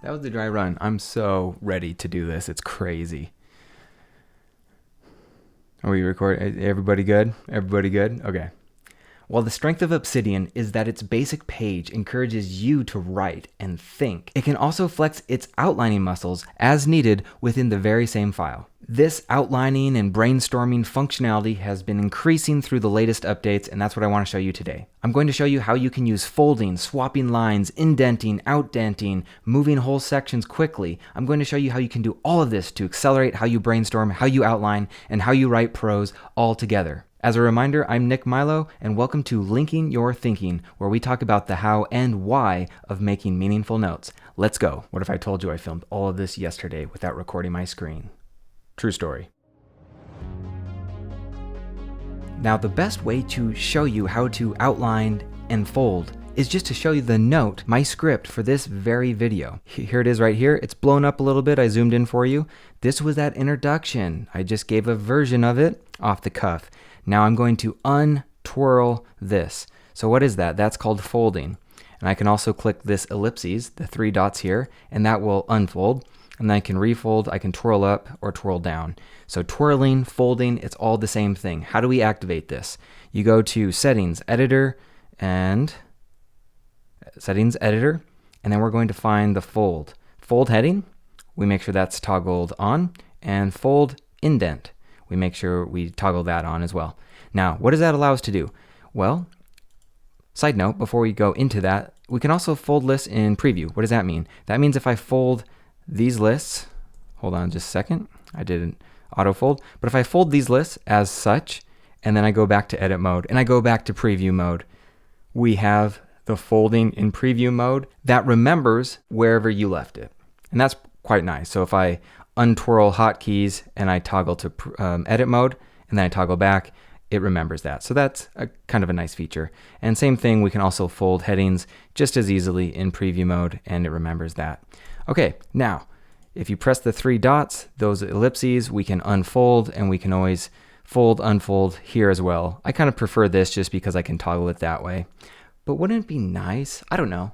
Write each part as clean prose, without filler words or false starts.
That was the dry run. I'm so ready to do this. It's crazy. Are we recording? Everybody good? Everybody good? Okay. Well, the strength of Obsidian is that its basic page encourages you to write and think. It can also flex its outlining muscles as needed within the very same file. This outlining and brainstorming functionality has been increasing through the latest updates, and that's what I want to show you today. I'm going to show you how you can use folding, swapping lines, indenting, outdenting, moving whole sections quickly. I'm going to show you how you can do all of this to accelerate how you brainstorm, how you outline, and how you write prose all together. As a reminder, I'm Nick Milo, and welcome to Linking Your Thinking, where we talk about the how and why of making meaningful notes. Let's go. What if I told you I filmed all of this yesterday without recording my screen? True story. Now, the best way to show you how to outline and fold is just to show you the note, my script for this very video. Here it is right here. It's blown up a little bit. I zoomed in for you. This was that introduction. I just gave a version of it off the cuff. Now I'm going to untwirl this. So what is that? That's called folding. And I can also click this ellipses, the three dots here, and that will unfold. And then I can refold, I can twirl up or twirl down. So twirling, folding, it's all the same thing. How do we activate this? You go to Settings, Editor, and Settings, Editor, and then we're going to find the fold. Fold heading, we make sure that's toggled on, and fold indent. We make sure we toggle that on as well. Now, what does that allow us to do? Well, side note, before we go into that, we can also fold lists in preview. What does that mean? That means if I fold these lists, hold on just a second, I didn't auto fold, but if I fold these lists as such, and then I go back to edit mode, and I go back to preview mode, we have the folding in preview mode that remembers wherever you left it. And that's quite nice. So if I untwirl hotkeys and I toggle to edit mode and then I toggle back, it remembers that. So that's a kind of a nice feature. And same thing, we can also fold headings just as easily in preview mode and it remembers that. Okay, now if you press the three dots, those ellipses, we can unfold and we can always fold, unfold here as well. I kind of prefer this just because I can toggle it that way. But wouldn't it be nice, I don't know,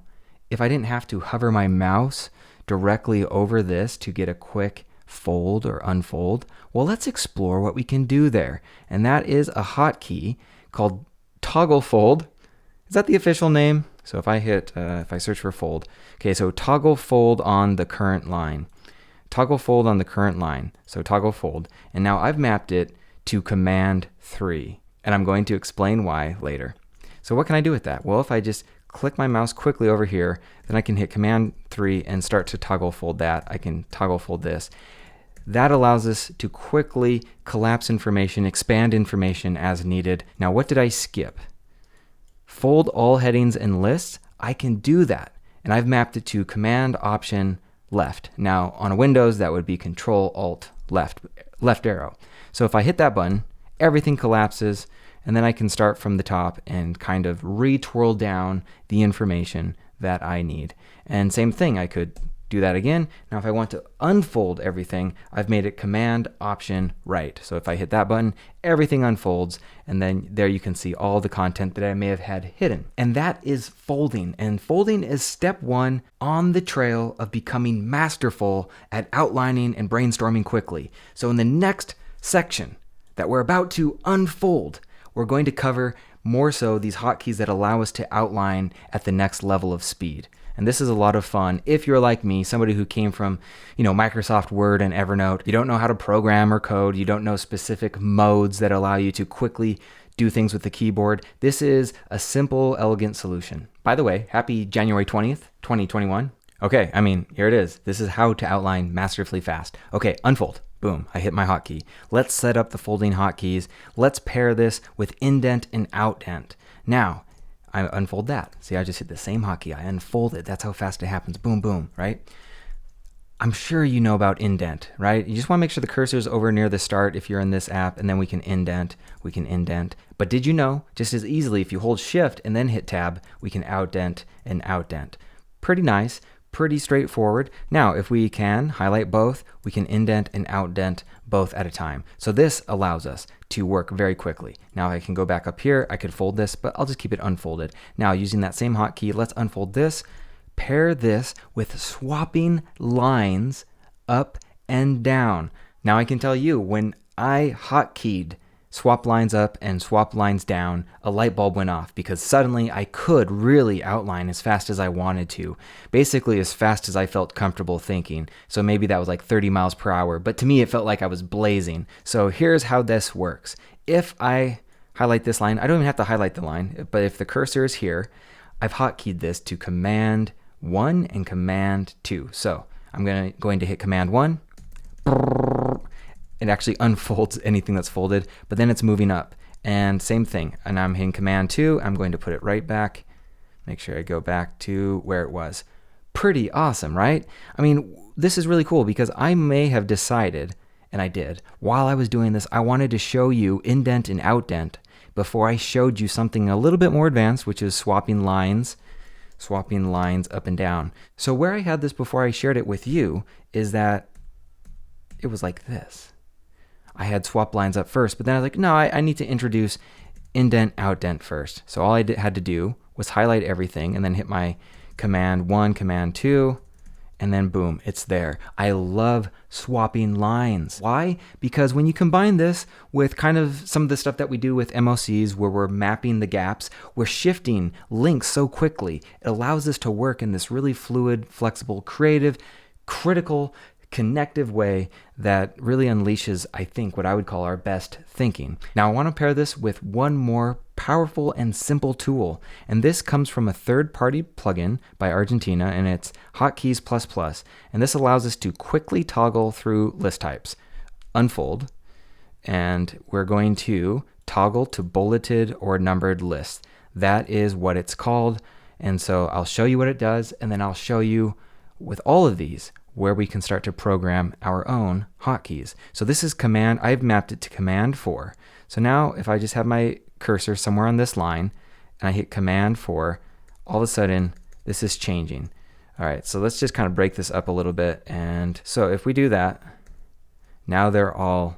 if I didn't have to hover my mouse directly over this to get a quick fold or unfold? Well, let's explore what we can do there. And that is a hotkey called toggle fold. Is that the official name? So if I hit, if I search for fold, okay, so toggle fold on the current line. Toggle fold on the current line. So toggle fold. And now I've mapped it to Command 3. And I'm going to explain why later. So what can I do with that? Well, if I just click my mouse quickly over here, then I can hit Command 3 and start to toggle fold that. I can toggle fold this. That allows us to quickly collapse information, expand information as needed. Now, what did I skip? Fold all headings and lists. I can do that. And I've mapped it to Command Option Left. Now, on a Windows, that would be Control Alt left arrow. So if I hit that button, everything collapses. And then I can start from the top and kind of re-twirl down the information that I need. And same thing, I could do that again. Now if I want to unfold everything, I've made it Command Option Right. So if I hit that button, everything unfolds, and then there you can see all the content that I may have had hidden. And that is folding. And folding is step one on the trail of becoming masterful at outlining and brainstorming quickly. So in the next section that we're about to unfold, we're going to cover more so these hotkeys that allow us to outline at the next level of speed. And this is a lot of fun if you're like me, somebody who came from, Microsoft Word and Evernote. You don't know how to program or code. You don't know specific modes that allow you to quickly do things with the keyboard. This is a simple, elegant solution. By the way, happy January 20th, 2021. Okay, here it is. This is how to outline masterfully fast. Okay, unfold. Boom, I hit my hotkey. Let's set up the folding hotkeys. Let's pair this with indent and outdent. Now, I unfold that. See, I just hit the same hotkey. I unfold it. That's how fast it happens. Boom, boom, right? I'm sure you know about indent, right? You just want to make sure the cursor is over near the start if you're in this app, and then we can indent. But did you know, just as easily, if you hold Shift and then hit Tab, we can outdent and outdent. Pretty nice. Pretty straightforward. Now, if we can highlight both, we can indent and outdent both at a time. So this allows us to work very quickly. Now I can go back up here, I could fold this, but I'll just keep it unfolded. Now using that same hotkey, let's unfold this, pair this with swapping lines up and down. Now I can tell you, when I hotkeyed swap lines up and swap lines down, a light bulb went off because suddenly I could really outline as fast as I wanted to. Basically as fast as I felt comfortable thinking. So maybe that was like 30 miles per hour, but to me it felt like I was blazing. So here's how this works. If I highlight this line, I don't even have to highlight the line, but if the cursor is here, I've hotkeyed this to Command 1 and Command 2. So I'm going to hit Command 1. It actually unfolds anything that's folded, but then it's moving up. And same thing. And I'm hitting Command 2. I'm going to put it right back. Make sure I go back to where it was. Pretty awesome, right? I mean, this is really cool because I may have decided, and I did, while I was doing this, I wanted to show you indent and outdent before I showed you something a little bit more advanced, which is swapping lines up and down. So where I had this before I shared it with you is that it was like this. I had swap lines up first, but then I was like, no, I need to introduce indent, outdent first. So all I had to do was highlight everything and then hit my Command 1, Command 2, and then boom, it's there. I love swapping lines. Why? Because when you combine this with kind of some of the stuff that we do with MOCs where we're mapping the gaps, we're shifting links so quickly. It allows us to work in this really fluid, flexible, creative, critical, connective way that really unleashes, I think, what I would call our best thinking. Now, I want to pair this with one more powerful and simple tool, and this comes from a third-party plugin by Argentina, and it's Hotkeys++, and this allows us to quickly toggle through list types. Unfold, and we're going to toggle to bulleted or numbered lists. That is what it's called, and so I'll show you what it does, and then I'll show you with all of these where we can start to program our own hotkeys. So this is command, I've mapped it to Command 4. So now if I just have my cursor somewhere on this line and I hit Command 4, all of a sudden this is changing. All right, so let's just kind of break this up a little bit. And so if we do that, now they're all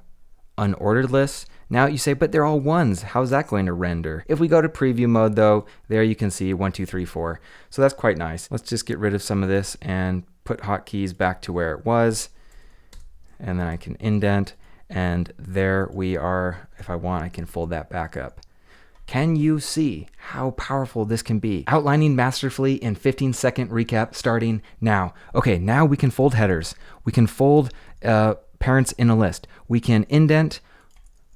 unordered lists. Now you say, but they're all ones. How's that going to render? If we go to preview mode though, there you can see 1, 2, 3, 4. So that's quite nice. Let's just get rid of some of this and put hotkeys back to where it was. And then I can indent, and there we are. If I want, I can fold that back up. Can you see how powerful this can be? Outlining masterfully in 15-second recap starting now. Okay, now we can fold headers. We can fold parents in a list. We can indent.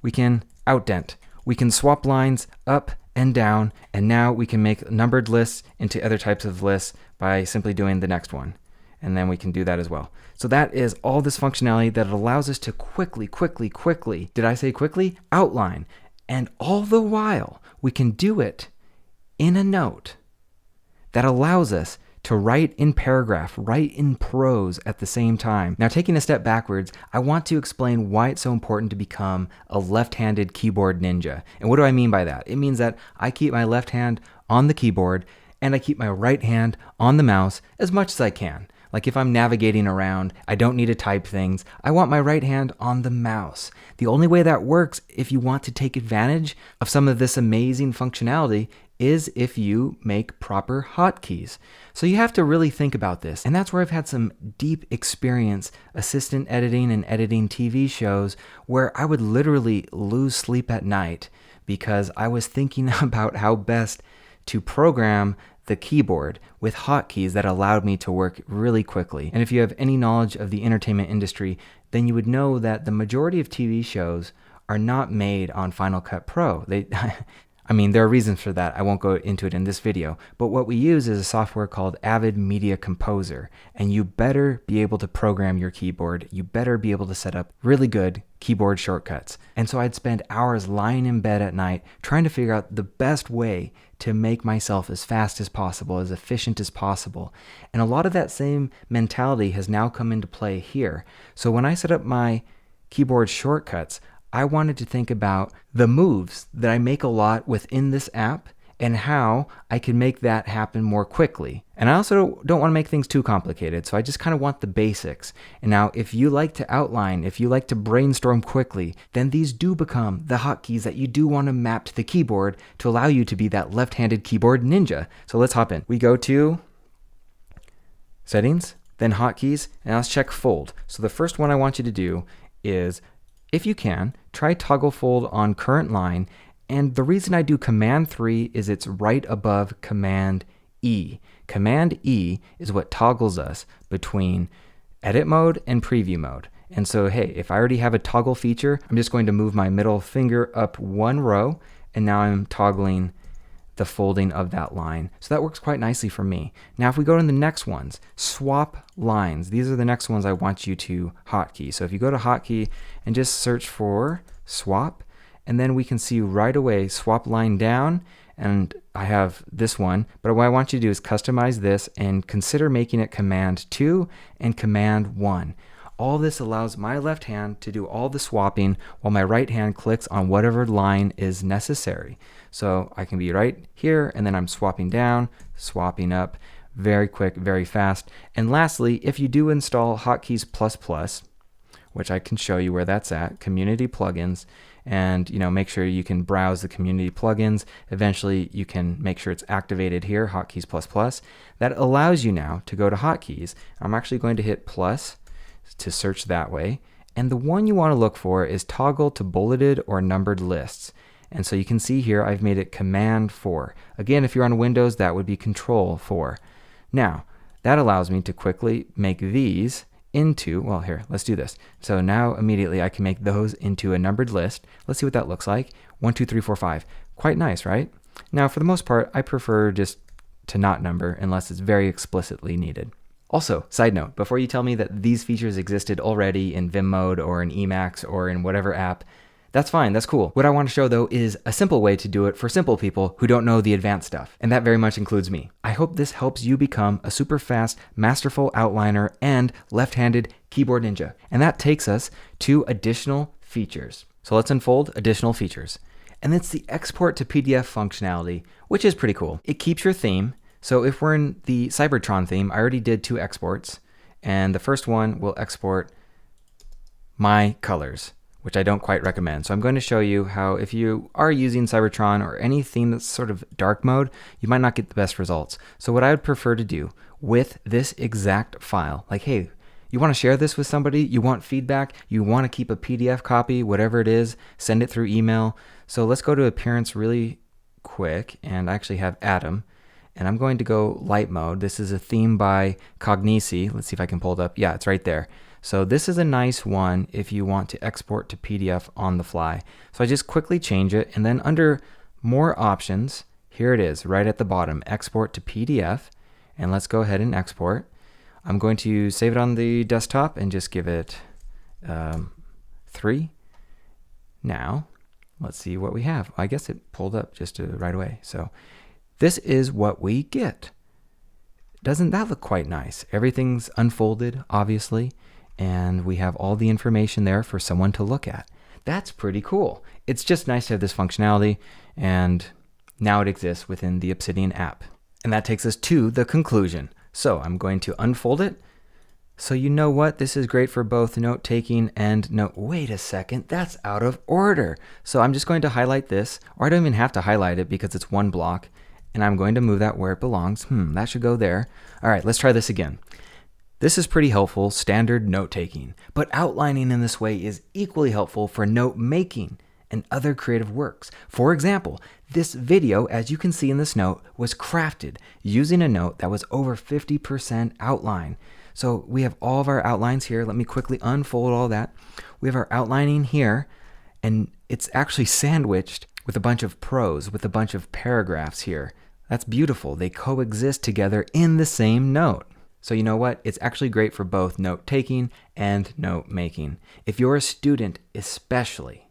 We can outdent. We can swap lines up and down. And now we can make numbered lists into other types of lists by simply doing the next one. And then we can do that as well. So that is all this functionality that allows us to quickly, did I say quickly? Outline. And all the while, we can do it in a note that allows us to write in paragraph, write in prose at the same time. Now, taking a step backwards, I want to explain why it's so important to become a left-handed keyboard ninja. And what do I mean by that? It means that I keep my left hand on the keyboard and I keep my right hand on the mouse as much as I can. Like if I'm navigating around, I don't need to type things. I want my right hand on the mouse. The only way that works if you want to take advantage of some of this amazing functionality is if you make proper hotkeys. So you have to really think about this. And that's where I've had some deep experience assistant editing and editing TV shows where I would literally lose sleep at night because I was thinking about how best to program the keyboard with hotkeys that allowed me to work really quickly. And if you have any knowledge of the entertainment industry, then you would know that the majority of TV shows are not made on Final Cut Pro. I mean, there are reasons for that. I won't go into it in this video, but what we use is a software called Avid Media Composer, and you better be able to program your keyboard. You better be able to set up really good keyboard shortcuts. And so I'd spend hours lying in bed at night trying to figure out the best way to make myself as fast as possible, as efficient as possible. And a lot of that same mentality has now come into play here. So when I set up my keyboard shortcuts, I wanted to think about the moves that I make a lot within this app and how I can make that happen more quickly. And I also don't want to make things too complicated, so I just kind of want the basics. And now, if you like to outline, if you like to brainstorm quickly, then these do become the hotkeys that you do want to map to the keyboard to allow you to be that left-handed keyboard ninja. So let's hop in. We go to settings, then hotkeys, and let's check fold. So the first one I want you to do is, if you can, try toggle fold on current line. And the reason I do Command 3 is it's right above Command E. Command E is what toggles us between edit mode and preview mode. And so, hey, if I already have a toggle feature, I'm just going to move my middle finger up one row, and now I'm toggling the folding of that line. So that works quite nicely for me. Now, if we go to the next ones, swap lines. These are the next ones I want you to hotkey. So if you go to hotkey and just search for swap, and then we can see right away swap line down, and I have this one, but what I want you to do is customize this and consider making it Command 2 and Command 1. All this allows my left hand to do all the swapping while my right hand clicks on whatever line is necessary. So I can be right here, and then I'm swapping down, swapping up, very quick, very fast. And lastly, if you do install Hotkeys++, which I can show you where that's at, Community Plugins, and make sure you can browse the community plugins. Eventually you can make sure it's activated here, Hotkeys++. That allows you now to go to hotkeys. I'm actually going to hit plus to search that way. And the one you want to look for is toggle to bulleted or numbered lists. And so you can see here I've made it Command 4. Again, if you're on Windows, that would be Control 4. Now, that allows me to quickly make these into, well, here, let's do this. So now immediately I can make those into a numbered list. Let's see what that looks like. 1, 2, 3, 4, 5. Quite nice, right? Now, for the most part, I prefer just to not number unless it's very explicitly needed. Also, side note, before you tell me that these features existed already in Vim mode or in Emacs or in whatever app, that's fine, that's cool. What I want to show though is a simple way to do it for simple people who don't know the advanced stuff, and that very much includes me. I hope this helps you become a super fast, masterful outliner and left-handed keyboard ninja. And that takes us to additional features. So let's unfold additional features. And it's the export to PDF functionality, which is pretty cool. It keeps your theme. So if we're in the Cybertron theme, I already did 2 exports, and the first one will export my colors, which I don't quite recommend. So I'm going to show you how, if you are using Cybertron or any theme that's sort of dark mode, you might not get the best results. So what I would prefer to do with this exact file, like, hey, you want to share this with somebody, you want feedback, you want to keep a PDF copy, whatever it is, send it through email. So let's go to appearance really quick, and I actually have Atom. And I'm going to go light mode. This is a theme by Cognisi. Let's see if I can pull it up. Yeah, it's right there. So this is a nice one if you want to export to PDF on the fly. So I just quickly change it, and then under more options, here it is right at the bottom, export to PDF. And let's go ahead and export. I'm going to save it on the desktop and just give it 3. Now, let's see what we have. I guess it pulled up just right away. So this is what we get. Doesn't that look quite nice? Everything's unfolded, obviously, and we have all the information there for someone to look at. That's pretty cool. It's just nice to have this functionality, and now it exists within the Obsidian app. And that takes us to the conclusion. So I'm going to unfold it. So you know what? This is great for both note-taking and wait a second, that's out of order. So I'm just going to highlight this, or I don't even have to highlight it because it's one block. And I'm going to move that where it belongs. That should go there. All right, let's try this again. This is pretty helpful, standard note-taking, but outlining in this way is equally helpful for note-making and other creative works. For example, this video, as you can see in this note, was crafted using a note that was over 50% outline. So we have all of our outlines here. Let me quickly unfold all that. We have our outlining here, and it's actually sandwiched with a bunch of prose, with a bunch of paragraphs here. That's beautiful. They coexist together in the same note. So you know what? It's actually great for both note-taking and note-making. If you're a student especially,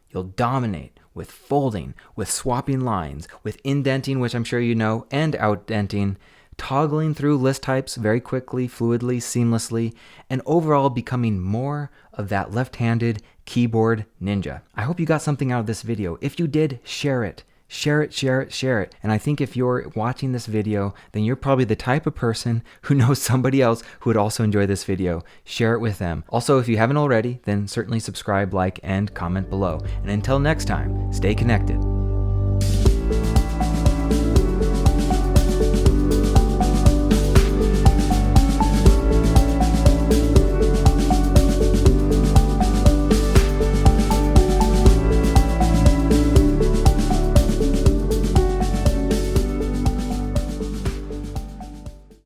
you'll dominate with folding, with swapping lines, with indenting, which I'm sure you know, and outdenting, toggling through list types very quickly, fluidly, seamlessly, and overall becoming more of that left-handed keyboard ninja. I hope you got something out of this video. If you did, share it. Share it, share it, share it. And I think if you're watching this video, then you're probably the type of person who knows somebody else who would also enjoy this video. Share it with them. Also, if you haven't already, then certainly subscribe, like, and comment below. And until next time, stay connected.